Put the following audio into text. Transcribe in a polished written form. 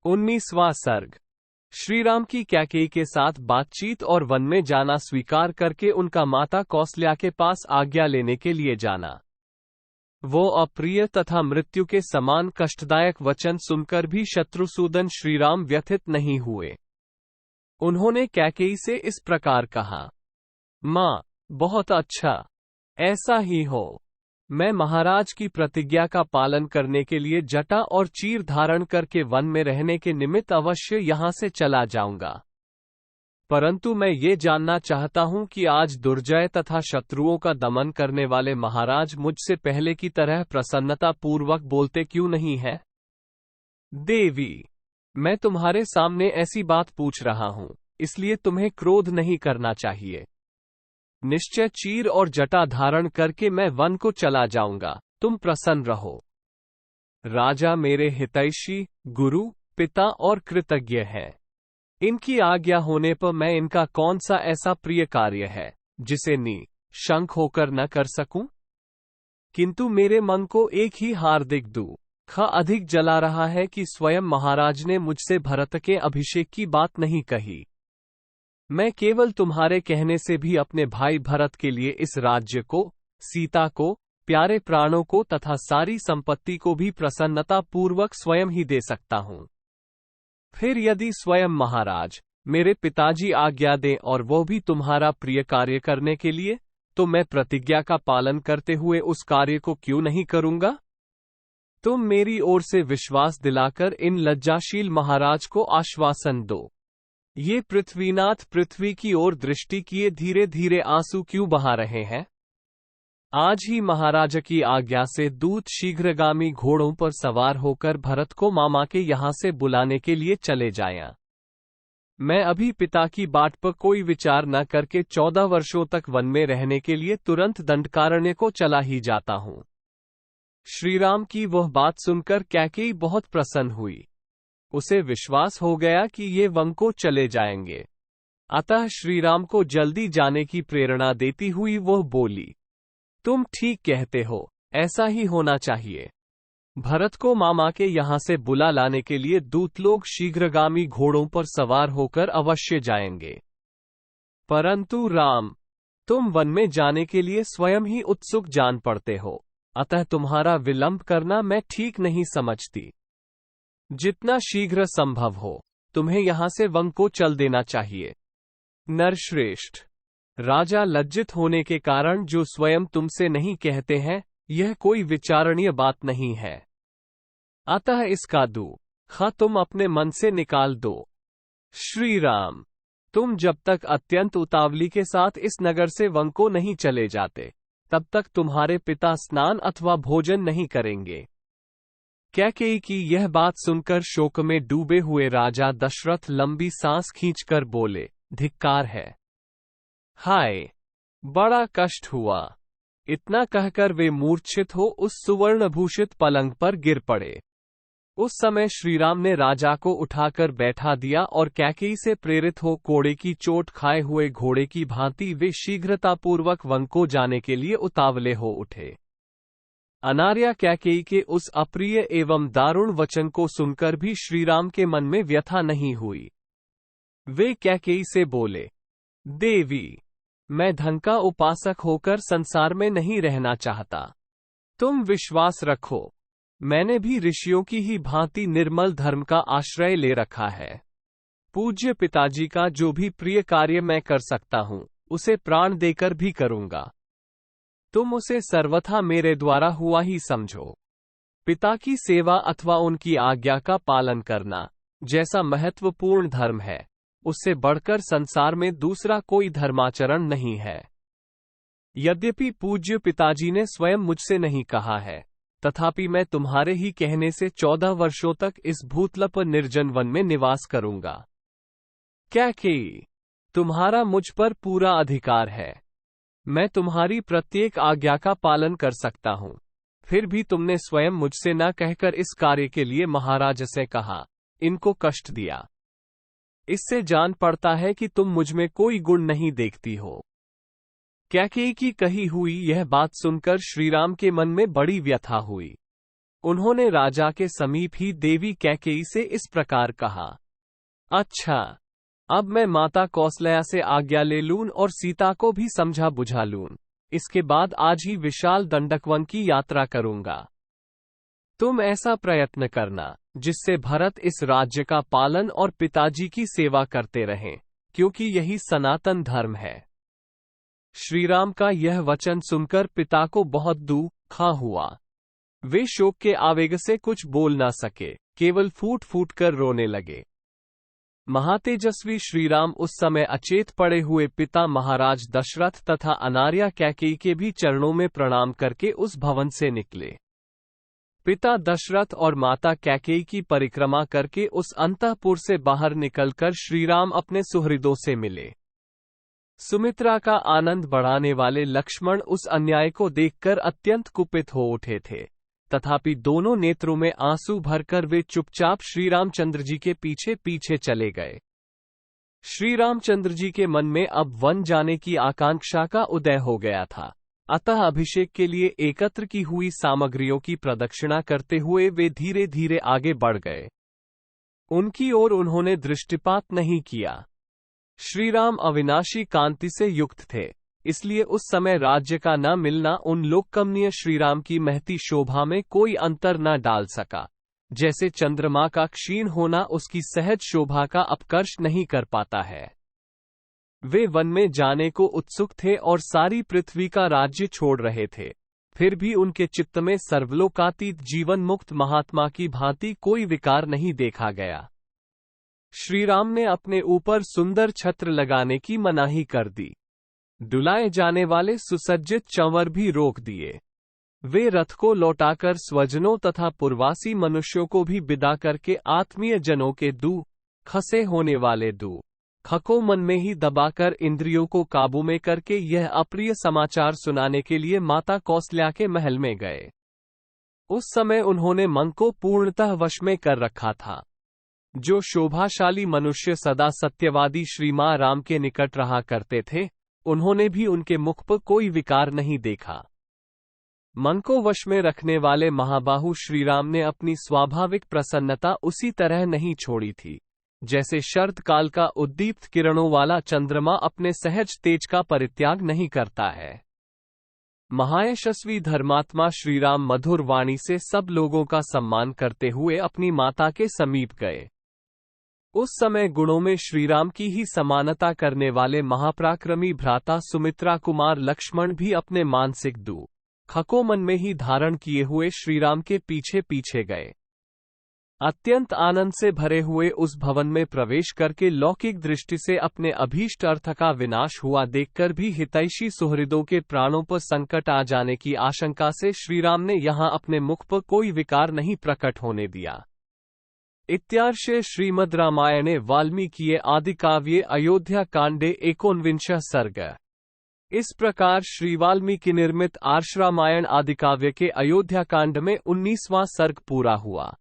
19वां सर्ग। श्रीराम की कैकेयी के साथ बातचीत और वन में जाना स्वीकार करके उनका माता कौसल्या के पास आज्ञा लेने के लिए जाना। वो अप्रिय तथा मृत्यु के समान कष्टदायक वचन सुनकर भी शत्रुसूदन श्रीराम व्यथित नहीं हुए। उन्होंने कैकेयी से इस प्रकार कहा, माँ, बहुत अच्छा, ऐसा ही हो। मैं महाराज की प्रतिज्ञा का पालन करने के लिए जटा और चीर धारण करके वन में रहने के निमित्त अवश्य यहाँ से चला जाऊंगा। परंतु मैं ये जानना चाहता हूँ कि आज दुर्जय तथा शत्रुओं का दमन करने वाले महाराज मुझसे पहले की तरह प्रसन्नता पूर्वक बोलते क्यों नहीं है? देवी, मैं तुम्हारे सामने ऐसी बात पूछ रहा हूँ, इसलिए तुम्हें क्रोध नहीं करना चाहिए। निश्चय चीर और जटा धारण करके मैं वन को चला जाऊंगा, तुम प्रसन्न रहो। राजा मेरे हितैषी, गुरु, पिता और कृतज्ञ हैं। इनकी आज्ञा होने पर मैं इनका कौन सा ऐसा प्रिय कार्य है जिसे शंख होकर न कर सकूं? किंतु मेरे मन को एक ही हार्दिक दुख अधिक जला रहा है कि स्वयं महाराज ने मुझसे भरत के अभिषेक की बात नहीं कही। मैं केवल तुम्हारे कहने से भी अपने भाई भरत के लिए इस राज्य को, सीता को, प्यारे प्राणों को तथा सारी संपत्ति को भी प्रसन्नता पूर्वक स्वयं ही दे सकता हूं। फिर यदि स्वयं महाराज मेरे पिताजी आज्ञा दें और वो भी तुम्हारा प्रिय कार्य करने के लिए, तो मैं प्रतिज्ञा का पालन करते हुए उस कार्य को क्यों नहीं करूंगा? तुम मेरी ओर से विश्वास दिलाकर इन लज्जाशील महाराज को आश्वासन दो। ये पृथ्वीनाथ पृथ्वी की ओर दृष्टि किए धीरे धीरे आंसू क्यों बहा रहे हैं? आज ही महाराज की आज्ञा से दूत शीघ्रगामी घोड़ों पर सवार होकर भरत को मामा के यहां से बुलाने के लिए चले जाएं। मैं अभी पिता की बात पर कोई विचार न करके 14 वर्षों तक वन में रहने के लिए तुरंत दंडकारण्य को चला ही जाता हूं। श्रीराम की वह बात सुनकर कैकेयी बहुत प्रसन्न हुई। उसे विश्वास हो गया कि ये वन को चले जाएंगे। अतः श्रीराम को जल्दी जाने की प्रेरणा देती हुई वह बोली, तुम ठीक कहते हो, ऐसा ही होना चाहिए। भरत को मामा के यहां से बुला लाने के लिए दूत लोग शीघ्रगामी घोड़ों पर सवार होकर अवश्य जाएंगे। परंतु राम, तुम वन में जाने के लिए स्वयं ही उत्सुक जान पड़ते हो, अतः तुम्हारा विलंब करना मैं ठीक नहीं समझती। जितना शीघ्र संभव हो तुम्हें यहां से वन को चल देना चाहिए। नरश्रेष्ठ, राजा लज्जित होने के कारण जो स्वयं तुमसे नहीं कहते हैं, यह कोई विचारणीय बात नहीं है। अतः इसका दुख तुम अपने मन से निकाल दो। श्रीराम, तुम जब तक अत्यंत उतावली के साथ इस नगर से वन को नहीं चले जाते, तब तक तुम्हारे पिता स्नान अथवा भोजन नहीं करेंगे। कैकेयी की यह बात सुनकर शोक में डूबे हुए राजा दशरथ लंबी सांस खींचकर बोले, धिक्कार है। हाय, बड़ा कष्ट हुआ। इतना कहकर वे मूर्छित हो उस सुवर्णभूषित पलंग पर गिर पड़े। उस समय श्रीराम ने राजा को उठाकर बैठा दिया और कैकेयी से प्रेरित हो कोड़े की चोट खाए हुए घोड़े की भांति वे शीघ्रतापूर्वक वन को जाने के लिए उतावले हो उठे। अनार्या कैकेयी के उस अप्रिय एवं दारुण वचन को सुनकर भी श्रीराम के मन में व्यथा नहीं हुई। वे कैकेयी से बोले, देवी, मैं धन का उपासक होकर संसार में नहीं रहना चाहता। तुम विश्वास रखो, मैंने भी ऋषियों की ही भांति निर्मल धर्म का आश्रय ले रखा है। पूज्य पिताजी का जो भी प्रिय कार्य मैं कर सकता हूं, उसे प्राण देकर भी करूंगा। तुम उसे सर्वथा मेरे द्वारा हुआ ही समझो। पिता की सेवा अथवा उनकी आज्ञा का पालन करना जैसा महत्वपूर्ण धर्म है, उससे बढ़कर संसार में दूसरा कोई धर्माचरण नहीं है। यद्यपि पूज्य पिताजी ने स्वयं मुझसे नहीं कहा है, तथापि मैं तुम्हारे ही कहने से 14 वर्षों तक इस भूतल पर निर्जन वन में निवास करूंगा। कैकेयी, तुम्हारा मुझ पर पूरा अधिकार है। मैं तुम्हारी प्रत्येक आज्ञा का पालन कर सकता हूं। फिर भी तुमने स्वयं मुझसे न कहकर इस कार्य के लिए महाराज से कहा, इनको कष्ट दिया। इससे जान पड़ता है कि तुम मुझमें कोई गुण नहीं देखती हो। कैकेयी की कही हुई यह बात सुनकर श्रीराम के मन में बड़ी व्यथा हुई। उन्होंने राजा के समीप ही देवी कैकेयी से इस प्रकार कहा, अच्छा, अब मैं माता कौसल्या से आज्ञा ले लूं और सीता को भी समझा बुझा लूं। इसके बाद आज ही विशाल दंडकवन की यात्रा करूंगा। तुम ऐसा प्रयत्न करना जिससे भरत इस राज्य का पालन और पिताजी की सेवा करते रहें, क्योंकि यही सनातन धर्म है। श्रीराम का यह वचन सुनकर पिता को बहुत दुख हुआ। वे शोक के आवेग से कुछ बोल ना सके, केवल फूट फूट कर रोने लगे। महातेजस्वी श्रीराम उस समय अचेत पड़े हुए पिता महाराज दशरथ तथा अनार्या कैकेयी के भी चरणों में प्रणाम करके उस भवन से निकले। पिता दशरथ और माता कैकेयी की परिक्रमा करके उस अंतःपुर से बाहर निकलकर श्रीराम अपने सुहृदों से मिले। सुमित्रा का आनंद बढ़ाने वाले लक्ष्मण उस अन्याय को देखकर अत्यंत कुपित हो उठे थे, तथापि दोनों नेत्रों में आंसू भरकर वे चुपचाप श्रीरामचंद्र जी के पीछे पीछे चले गए। श्रीरामचंद्र जी के मन में अब वन जाने की आकांक्षा का उदय हो गया था, अतः अभिषेक के लिए एकत्र की हुई सामग्रियों की प्रदक्षिणा करते हुए वे धीरे धीरे आगे बढ़ गए। उनकी ओर उन्होंने दृष्टिपात नहीं किया। श्रीराम अविनाशी कांति से युक्त थे, इसलिए उस समय राज्य का न मिलना उन लोककमनीय श्रीराम की महती शोभा में कोई अंतर न डाल सका, जैसे चंद्रमा का क्षीण होना उसकी सहज शोभा का अपकर्ष नहीं कर पाता है। वे वन में जाने को उत्सुक थे और सारी पृथ्वी का राज्य छोड़ रहे थे, फिर भी उनके चित्त में सर्वलोकातीत जीवन मुक्त महात्मा की भांति कोई विकार नहीं देखा गया। श्रीराम ने अपने ऊपर सुंदर छत्र लगाने की मनाही कर दी। डुलाए जाने वाले सुसज्जित चंवर भी रोक दिए। वे रथ को लौटाकर स्वजनों तथा पूर्वासी मनुष्यों को भी विदा करके आत्मीय जनों के खसे होने वाले खको मन में ही दबाकर इंद्रियों को काबू में करके यह अप्रिय समाचार सुनाने के लिए माता कौसल्या के महल में गए। उस समय उन्होंने मन को पूर्णतः वश में कर रखा था। जो शोभाशाली मनुष्य सदा सत्यवादी श्री मां राम के निकट रहा करते थे, उन्होंने भी उनके मुख पर कोई विकार नहीं देखा। मन को वश में रखने वाले महाबाहु श्रीराम ने अपनी स्वाभाविक प्रसन्नता उसी तरह नहीं छोड़ी थी, जैसे शरद काल का उद्दीप्त किरणों वाला चंद्रमा अपने सहज तेज का परित्याग नहीं करता है। महायशस्वी धर्मात्मा श्रीराम मधुर वाणी से सब लोगों का सम्मान करते हुए अपनी माता के समीप गए। उस समय गुणों में श्रीराम की ही समानता करने वाले महापराक्रमी भ्राता सुमित्रा कुमार लक्ष्मण भी अपने मानसिक खको मन में ही धारण किए हुए श्रीराम के पीछे पीछे गए। अत्यंत आनंद से भरे हुए उस भवन में प्रवेश करके लौकिक दृष्टि से अपने अभीष्ट अर्थ का विनाश हुआ देखकर भी हितैषी सुहृदों के प्राणों पर संकट आ जाने की आशंका से श्रीराम ने यहाँ अपने मुख पर कोई विकार नहीं प्रकट होने दिया। इत्यार्षे श्रीमद् रामायणे वाल्मीकिये आदिकाव्ये अयोध्या कांडे 19 सर्ग। इस प्रकार श्री वाल्मीकि निर्मित आर्ष रामायण आदिकाव्य के अयोध्या कांड में 19वां सर्ग पूरा हुआ।